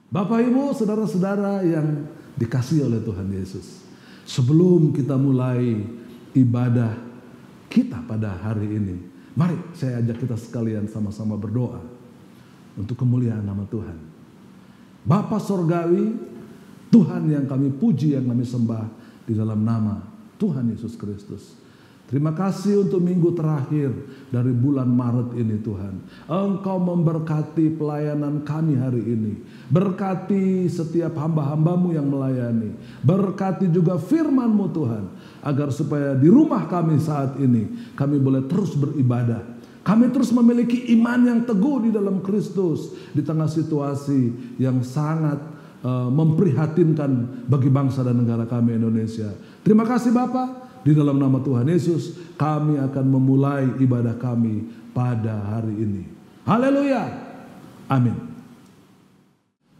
Bapak, Ibu, saudara-saudara yang dikasihi oleh Tuhan Yesus. Sebelum kita mulai ibadah kita pada hari ini, mari saya ajak kita sekalian sama-sama berdoa untuk kemuliaan nama Tuhan. Bapa Sorgawi, Tuhan yang kami puji, yang kami sembah di dalam nama Tuhan Yesus Kristus. Terima kasih untuk minggu terakhir dari bulan Maret ini Tuhan. Engkau memberkati pelayanan kami hari ini. Berkati setiap hamba-hambamu yang melayani. Berkati juga firman-Mu Tuhan. Agar supaya di rumah kami saat ini kami boleh terus beribadah. Kami terus memiliki iman yang teguh di dalam Kristus. Di tengah situasi yang sangat memprihatinkan bagi bangsa dan negara kami Indonesia. Terima kasih Bapak. Di dalam nama Tuhan Yesus, kami akan memulai ibadah kami pada hari ini. Haleluya. Amin.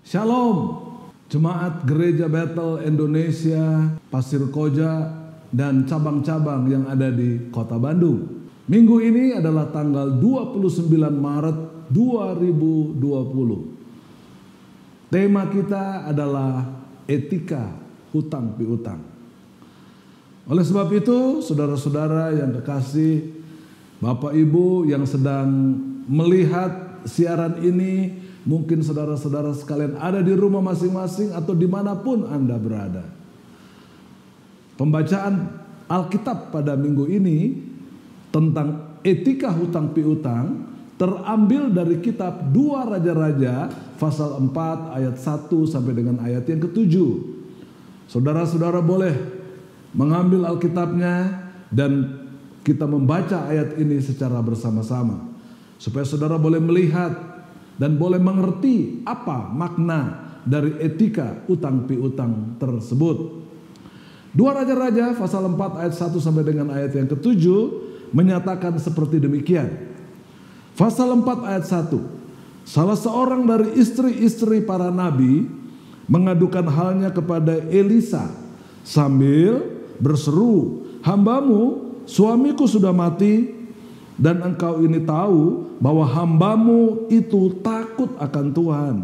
Shalom. Jemaat Gereja Bethel Indonesia, Pasir Koja, dan cabang-cabang yang ada di Kota Bandung. Minggu ini adalah tanggal 29 Maret 2020. Tema kita adalah etika hutang piutang. Oleh sebab itu, saudara-saudara yang kekasih, Bapak Ibu yang sedang melihat siaran ini, mungkin saudara-saudara sekalian ada di rumah masing-masing atau dimanapun Anda berada. Pembacaan Alkitab pada minggu ini tentang etika hutang piutang terambil dari kitab 2 Raja-Raja pasal 4 ayat 1 sampai dengan ayat yang ke-7. Saudara-saudara boleh mengambil Alkitabnya dan kita membaca ayat ini secara bersama-sama. Supaya saudara boleh melihat dan boleh mengerti apa makna dari etika utang piutang tersebut. 2 Raja-Raja pasal 4 ayat 1 sampai dengan ayat yang ke-7 menyatakan seperti demikian. Pasal 4 ayat 1. Salah seorang dari istri-istri para nabi mengadukan halnya kepada Elisa sambil berseru, "Hambamu, suamiku sudah mati, dan engkau ini tahu bahwa hambamu itu takut akan Tuhan.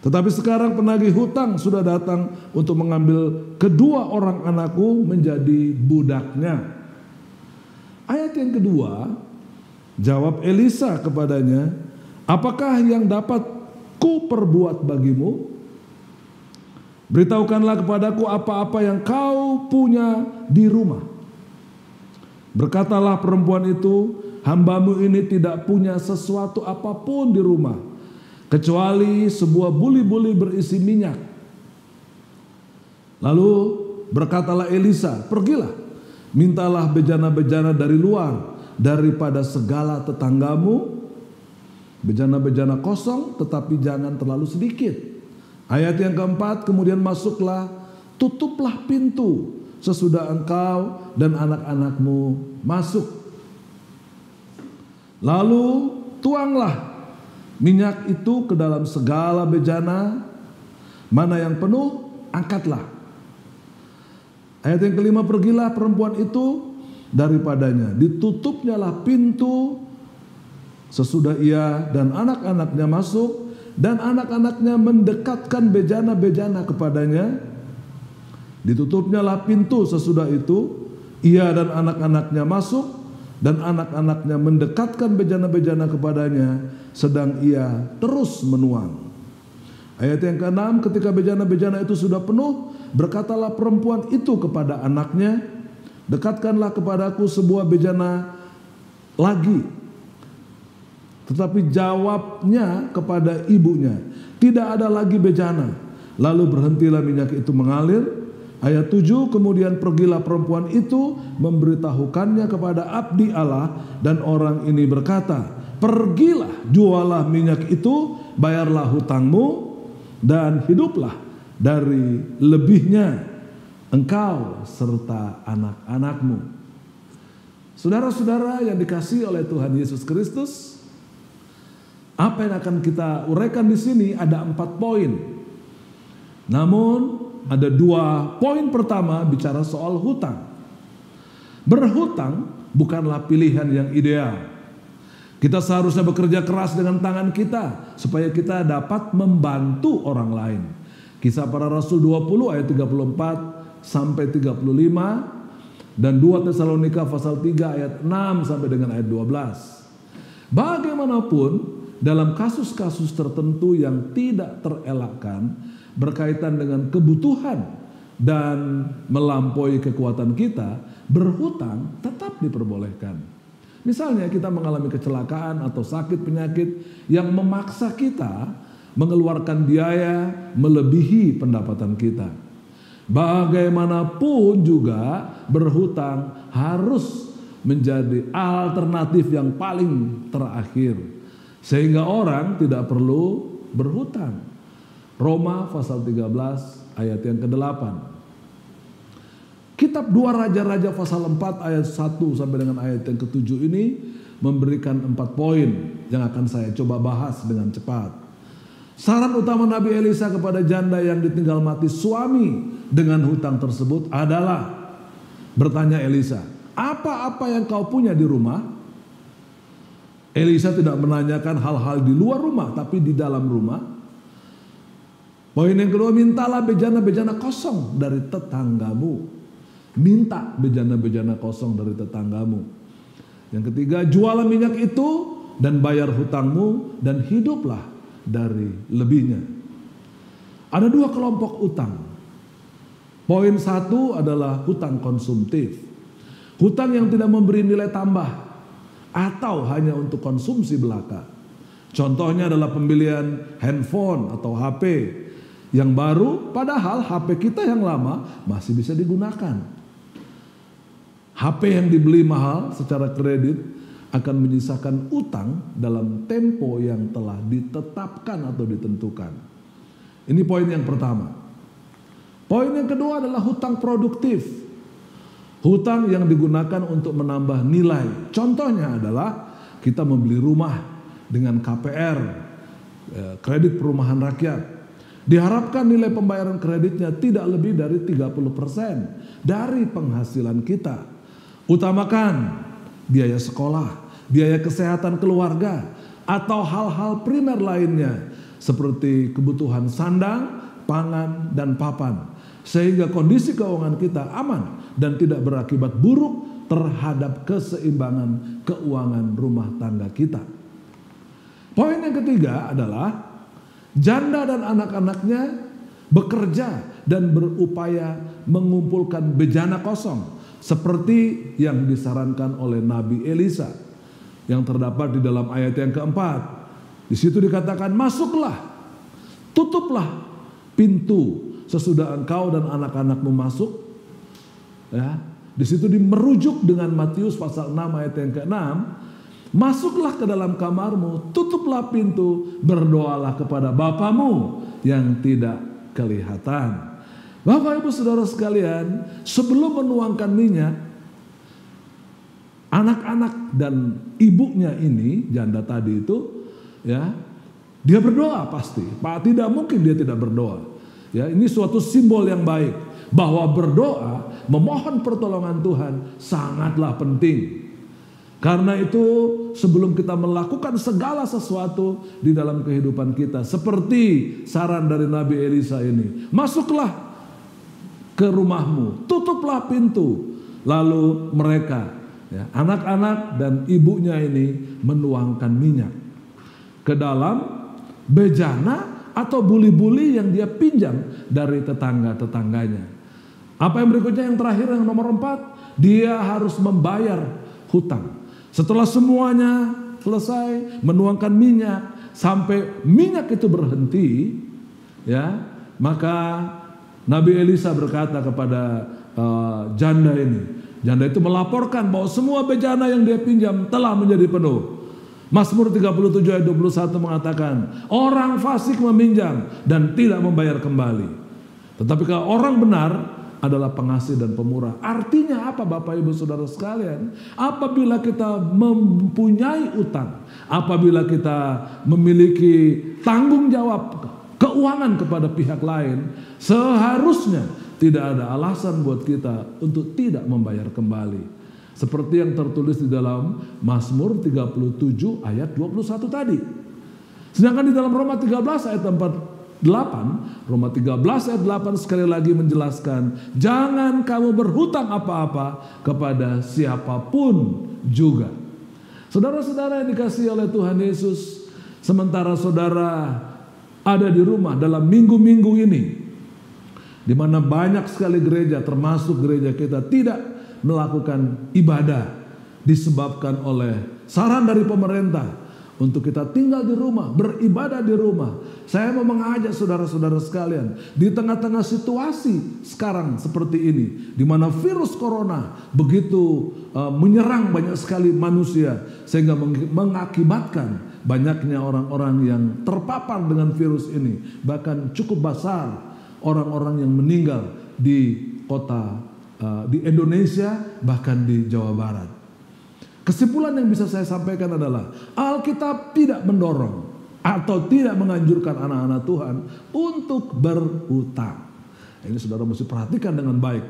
Tetapi sekarang penagih hutang sudah datang untuk mengambil kedua orang anakku menjadi budaknya." Ayat yang kedua, jawab Elisa kepadanya, "Apakah yang dapat ku perbuat bagimu? Beritahukanlah kepadaku apa-apa yang kau punya di rumah." Berkatalah perempuan itu, "Hambamu ini tidak punya sesuatu apapun di rumah, kecuali sebuah buli-buli berisi minyak." Lalu berkatalah Elisa, "Pergilah, mintalah bejana-bejana dari luar, daripada segala tetanggamu, bejana-bejana kosong, tetapi jangan terlalu sedikit." Ayat yang keempat, kemudian masuklah, tutuplah pintu sesudah engkau dan anak-anakmu masuk. Lalu tuanglah minyak itu ke dalam segala bejana, mana yang penuh, angkatlah. Ayat yang kelima, pergilah perempuan itu daripadanya, ditutupnyalah pintu sesudah ia dan anak-anaknya masuk. Dan anak-anaknya mendekatkan bejana-bejana kepadanya. Ditutupnyalah pintu sesudah itu. Ia dan anak-anaknya masuk. Dan anak-anaknya mendekatkan bejana-bejana kepadanya. Sedang ia terus menuang. Ayat yang ke-6, ketika bejana-bejana itu sudah penuh, berkatalah perempuan itu kepada anaknya, "Dekatkanlah kepadaku sebuah bejana lagi." Tetapi jawabnya kepada ibunya, "Tidak ada lagi bejana." Lalu berhentilah minyak itu mengalir. Ayat 7, kemudian pergilah perempuan itu memberitahukannya kepada abdi Allah, dan orang ini berkata, "Pergilah, jualah minyak itu, bayarlah hutangmu, dan hiduplah dari lebihnya engkau serta anak-anakmu." Saudara-saudara yang dikasihi oleh Tuhan Yesus Kristus, apa yang akan kita uraikan di sini ada 4 poin. Namun ada 2 poin pertama bicara soal hutang. Berhutang bukanlah pilihan yang ideal. Kita seharusnya bekerja keras dengan tangan kita supaya kita dapat membantu orang lain. Kisah Para Rasul 20 ayat 34 sampai 35 dan 2 Tesalonika pasal 3 ayat 6 sampai dengan ayat 12. Bagaimanapun dalam kasus-kasus tertentu yang tidak terelakkan berkaitan dengan kebutuhan dan melampaui kekuatan kita, berhutang tetap diperbolehkan. Misalnya kita mengalami kecelakaan atau sakit penyakit yang memaksa kita mengeluarkan biaya melebihi pendapatan kita. Bagaimanapun juga berhutang harus menjadi alternatif yang paling terakhir. Sehingga orang tidak perlu berhutang. Roma pasal 13 ayat yang ke-8. Kitab 2 Raja-Raja pasal 4 ayat 1 sampai dengan ayat yang ke-7 ini memberikan 4 poin yang akan saya coba bahas dengan cepat. Saran utama Nabi Elisa kepada janda yang ditinggal mati suami dengan hutang tersebut adalah, bertanya Elisa, apa-apa yang kau punya di rumah? Elisa tidak menanyakan hal-hal di luar rumah, tapi di dalam rumah. Poin yang kedua, mintalah bejana-bejana kosong dari tetanggamu. Minta bejana-bejana kosong dari tetanggamu. Yang ketiga, jualah minyak itu dan bayar hutangmu dan hiduplah dari lebihnya. Ada 2 kelompok utang. Poin 1 adalah hutang konsumtif. Hutang yang tidak memberi nilai tambah atau hanya untuk konsumsi belaka. Contohnya adalah pembelian handphone atau HP yang baru, padahal HP kita yang lama masih bisa digunakan. HP yang dibeli mahal secara kredit akan menyisakan utang dalam tempo yang telah ditetapkan atau ditentukan. Ini poin yang pertama. Poin yang kedua adalah hutang produktif. Hutang yang digunakan untuk menambah nilai. Contohnya adalah kita membeli rumah dengan KPR, kredit perumahan rakyat. Diharapkan nilai pembayaran kreditnya tidak lebih dari 30% dari penghasilan kita. Utamakan biaya sekolah, biaya kesehatan keluarga, atau hal-hal primer lainnya seperti kebutuhan sandang, pangan, dan papan. Sehingga kondisi keuangan kita aman dan tidak berakibat buruk terhadap keseimbangan keuangan rumah tangga kita. Poin yang ketiga adalah janda dan anak-anaknya bekerja dan berupaya mengumpulkan bejana kosong seperti yang disarankan oleh Nabi Elisa yang terdapat di dalam ayat yang keempat. Di situ dikatakan, masuklah, tutuplah pintu sesudah engkau dan anak-anakmu masuk. Ya, di situ merujuk dengan Matius pasal 6 ayat yang ke-6. Masuklah ke dalam kamarmu, tutuplah pintu, berdoalah kepada Bapamu yang tidak kelihatan. Bapak Ibu Saudara sekalian, sebelum menuangkan minyak, anak-anak dan ibunya ini, janda tadi itu, ya, dia berdoa pasti. Pak, tidak mungkin dia tidak berdoa. Ya, ini suatu simbol yang baik bahwa berdoa, memohon pertolongan Tuhan sangatlah penting. Karena itu sebelum kita melakukan segala sesuatu di dalam kehidupan kita, seperti saran dari Nabi Elisa ini, masuklah ke rumahmu, tutuplah pintu. Lalu mereka, ya, anak-anak dan ibunya ini menuangkan minyak ke dalam bejana atau buli-buli yang dia pinjam dari tetangga-tetangganya. Apa yang berikutnya, yang terakhir, yang nomor 4, dia harus membayar hutang. Setelah semuanya selesai, menuangkan minyak sampai minyak itu berhenti, ya, maka Nabi Elisa berkata kepada janda ini. Janda itu melaporkan bahwa semua bejana yang dia pinjam telah menjadi penuh. Mazmur 37 ayat 21 mengatakan, orang fasik meminjam dan tidak membayar kembali. Tetapi kalau orang benar adalah pengasih dan pemurah. Artinya apa Bapak Ibu Saudara sekalian? Apabila kita mempunyai utang, apabila kita memiliki tanggung jawab keuangan kepada pihak lain, seharusnya tidak ada alasan buat kita untuk tidak membayar kembali. Seperti yang tertulis di dalam Mazmur 37 ayat 21 tadi. Sedangkan di dalam Roma 13 ayat 8, Roma 13 ayat 8 sekali lagi menjelaskan, jangan kamu berhutang apa-apa kepada siapapun juga. Saudara-saudara yang dikasihi oleh Tuhan Yesus, sementara saudara ada di rumah dalam minggu-minggu ini, di mana banyak sekali gereja, termasuk gereja kita, tidak melakukan ibadah disebabkan oleh saran dari pemerintah untuk kita tinggal di rumah, beribadah di rumah. Saya mau mengajak saudara-saudara sekalian, di tengah-tengah situasi sekarang seperti ini, di mana virus corona begitu menyerang banyak sekali manusia, sehingga mengakibatkan banyaknya orang-orang yang terpapar dengan virus ini. Bahkan cukup besar orang-orang yang meninggal di kota, di Indonesia, bahkan di Jawa Barat. Kesimpulan yang bisa saya sampaikan adalah Alkitab tidak mendorong atau tidak menganjurkan anak-anak Tuhan untuk berhutang. Ini saudara mesti perhatikan dengan baik,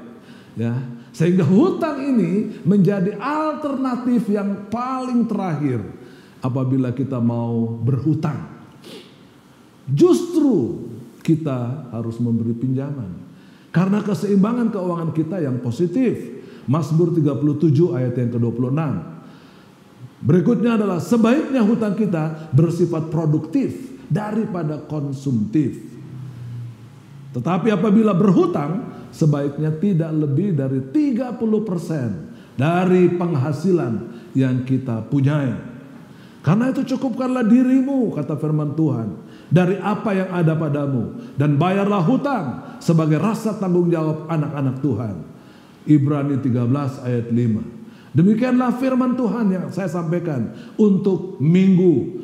ya. Sehingga hutang ini menjadi alternatif yang paling terakhir apabila kita mau berhutang. Justru kita harus memberi pinjaman karena keseimbangan keuangan kita yang positif. Mazmur 37 ayat yang ke-26. Berikutnya adalah sebaiknya hutang kita bersifat produktif daripada konsumtif. Tetapi apabila berhutang, sebaiknya tidak lebih dari 30% dari penghasilan yang kita punyai. Karena itu cukupkanlah dirimu, kata firman Tuhan, dari apa yang ada padamu, dan bayarlah hutang sebagai rasa tanggung jawab anak-anak Tuhan. Ibrani 13 ayat 5. Demikianlah firman Tuhan yang saya sampaikan untuk minggu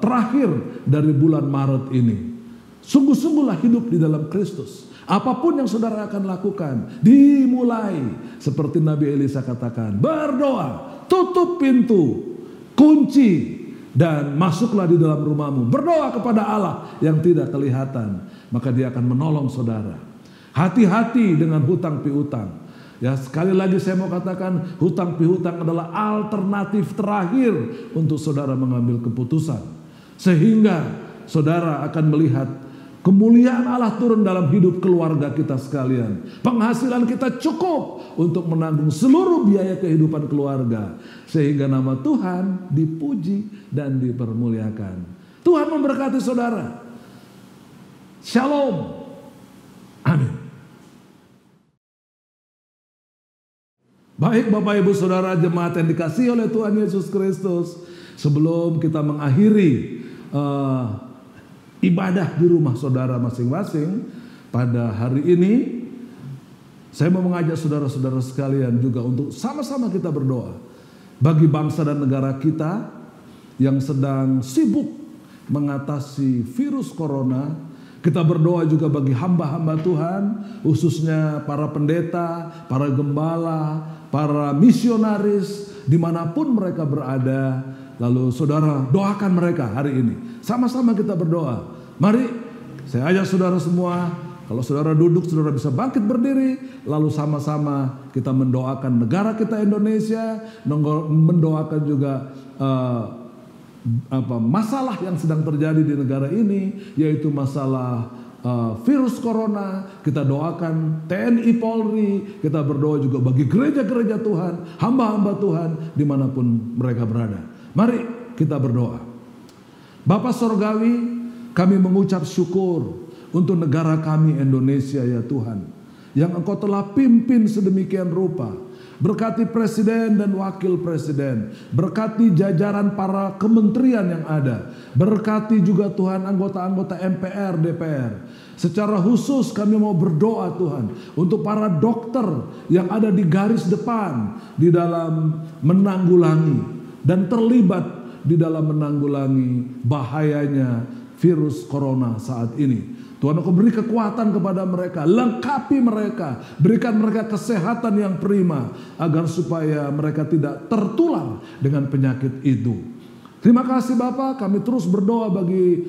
terakhir dari bulan Maret ini. Sungguh-sungguhlah hidup di dalam Kristus. Apapun yang saudara akan lakukan, dimulai seperti Nabi Elisa katakan, berdoa, tutup pintu, kunci, dan masuklah di dalam rumahmu. Berdoa kepada Allah yang tidak kelihatan, maka Dia akan menolong saudara. Hati-hati dengan hutang piutang. Ya, sekali lagi saya mau katakan, hutang piutang adalah alternatif terakhir untuk saudara mengambil keputusan. Sehingga saudara akan melihat kemuliaan Allah turun dalam hidup keluarga kita sekalian. Penghasilan kita cukup untuk menanggung seluruh biaya kehidupan keluarga. Sehingga nama Tuhan dipuji dan dipermuliakan. Tuhan memberkati saudara. Shalom. Amin. Baik Bapak Ibu Saudara jemaat yang dikasihi oleh Tuhan Yesus Kristus, sebelum kita mengakhiri ibadah di rumah saudara masing-masing pada hari ini, saya mau mengajak saudara-saudara sekalian juga untuk sama-sama kita berdoa bagi bangsa dan negara kita yang sedang sibuk mengatasi virus corona. Kita berdoa juga bagi hamba-hamba Tuhan, khususnya para pendeta, para gembala, para misionaris, dimanapun mereka berada. Lalu saudara doakan mereka hari ini. Sama-sama kita berdoa. Mari saya ajak saudara semua, kalau saudara duduk, saudara bisa bangkit berdiri. Lalu sama-sama kita mendoakan negara kita Indonesia, mendoakan juga masalah yang sedang terjadi di negara ini, yaitu masalah virus corona. Kita doakan TNI Polri, kita berdoa juga bagi gereja-gereja Tuhan, hamba-hamba Tuhan dimanapun mereka berada. Mari kita berdoa. Bapa Sorgawi, kami mengucap syukur untuk negara kami Indonesia ya Tuhan, yang Engkau telah pimpin sedemikian rupa. Berkati presiden dan wakil presiden, berkati jajaran para kementerian yang ada, berkati juga Tuhan anggota-anggota MPR, DPR. Secara khusus kami mau berdoa Tuhan untuk para dokter yang ada di garis depan di dalam menanggulangi dan terlibat di dalam menanggulangi bahayanya virus corona saat ini. Tuhan, Engkau beri kekuatan kepada mereka, lengkapi mereka, berikan mereka kesehatan yang prima, agar supaya mereka tidak tertular dengan penyakit itu. Terima kasih Bapak, kami terus berdoa bagi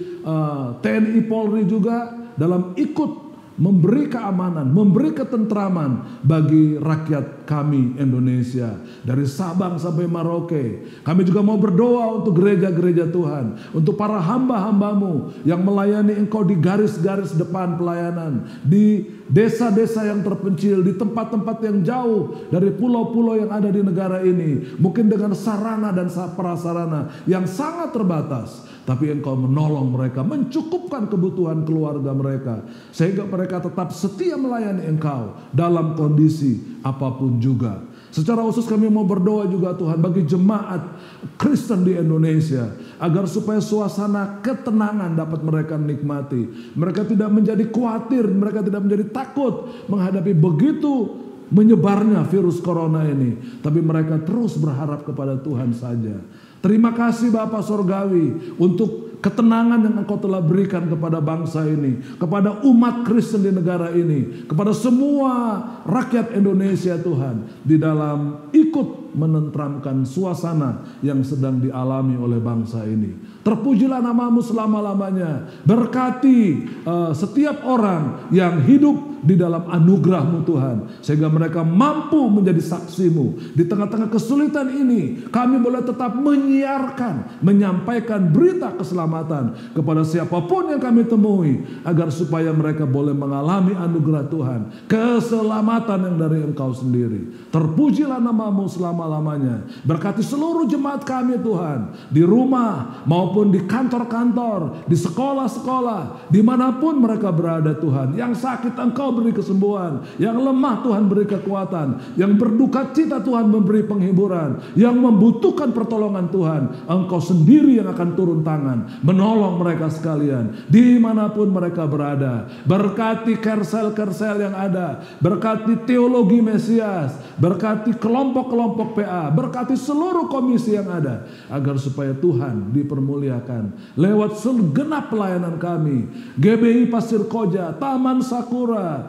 TNI Polri juga dalam ikut memberi keamanan, memberi ketentraman bagi rakyat kami Indonesia. Dari Sabang sampai Merauke. Kami juga mau berdoa untuk gereja-gereja Tuhan. Untuk para hamba-hambamu yang melayani Engkau di garis-garis depan pelayanan. Di desa-desa yang terpencil, di tempat-tempat yang jauh dari pulau-pulau yang ada di negara ini. Mungkin dengan sarana dan prasarana yang sangat terbatas. Tapi Engkau menolong mereka, mencukupkan kebutuhan keluarga mereka. Sehingga mereka tetap setia melayani Engkau dalam kondisi apapun juga. Secara khusus kami mau berdoa juga Tuhan bagi jemaat Kristen di Indonesia. Agar supaya suasana ketenangan dapat mereka nikmati. Mereka tidak menjadi khawatir, mereka tidak menjadi takut menghadapi begitu menyebarnya virus corona ini. Tapi mereka terus berharap kepada Tuhan saja. Terima kasih Bapa Sorgawi untuk ketenangan yang Engkau telah berikan kepada bangsa ini, kepada umat Kristen di negara ini, kepada semua rakyat Indonesia Tuhan, di dalam ikut menenteramkan suasana yang sedang dialami oleh bangsa ini. Terpujilah nama-Mu selama-lamanya. Berkati setiap orang yang hidup di dalam anugerah-Mu Tuhan. Sehingga mereka mampu menjadi saksi-Mu. Di tengah-tengah kesulitan ini, kami boleh tetap menyiarkan, menyampaikan berita keselamatan kepada siapapun yang kami temui. Agar supaya mereka boleh mengalami anugerah Tuhan. Keselamatan yang dari Engkau sendiri. Terpujilah nama-Mu selama-lamanya. Berkati seluruh jemaat kami Tuhan. Di rumah maupun di kantor-kantor, di sekolah-sekolah, dimanapun mereka berada Tuhan. Yang sakit Engkau beri kesembuhan, yang lemah Tuhan beri kekuatan, yang berduka cita Tuhan memberi penghiburan, yang membutuhkan pertolongan Tuhan, Engkau sendiri yang akan turun tangan, menolong mereka sekalian, dimanapun mereka berada. Berkati kersel-kersel yang ada, berkati teologi Mesias, berkati kelompok-kelompok PA, berkati seluruh komisi yang ada, agar supaya Tuhan dipermuliakan lewat segenap pelayanan kami. GBI Pasir Koja, Taman Sakura,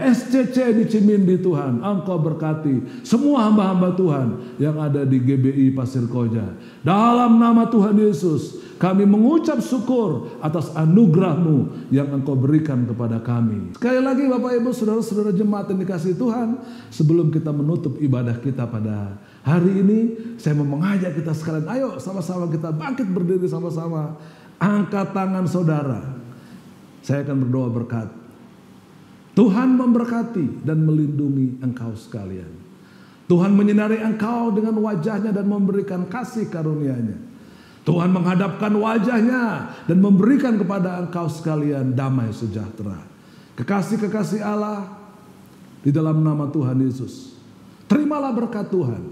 SCC di Cimindi Tuhan, Engkau berkati semua hamba-hamba Tuhan yang ada di GBI Pasir Koja. Dalam nama Tuhan Yesus, kami mengucap syukur atas anugerah-Mu yang Engkau berikan kepada kami. Sekali lagi Bapak Ibu, saudara-saudara jemaat yang dikasihi Tuhan, sebelum kita menutup ibadah kita pada hari ini, saya mau mengajak kita sekalian, ayo sama-sama kita bangkit berdiri sama-sama. Angkat tangan saudara. Saya akan berdoa berkat. Tuhan memberkati dan melindungi engkau sekalian. Tuhan menyinari engkau dengan wajahnya dan memberikan kasih karunia-Nya. Tuhan menghadapkan wajahnya dan memberikan kepada engkau sekalian damai sejahtera. Kekasih-kekasih Allah di dalam nama Tuhan Yesus. Terimalah berkat Tuhan.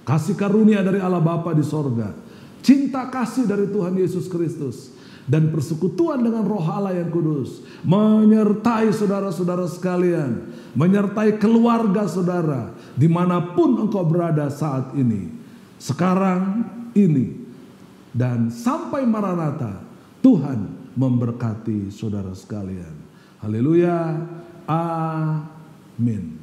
Kasih karunia dari Allah Bapa di sorga. Cinta kasih dari Tuhan Yesus Kristus. Dan persekutuan dengan Roh Allah yang kudus. Menyertai saudara-saudara sekalian. Menyertai keluarga saudara. Dimanapun engkau berada saat ini. Sekarang ini. Dan sampai Maranatha, Tuhan memberkati saudara sekalian. Haleluya. Amin.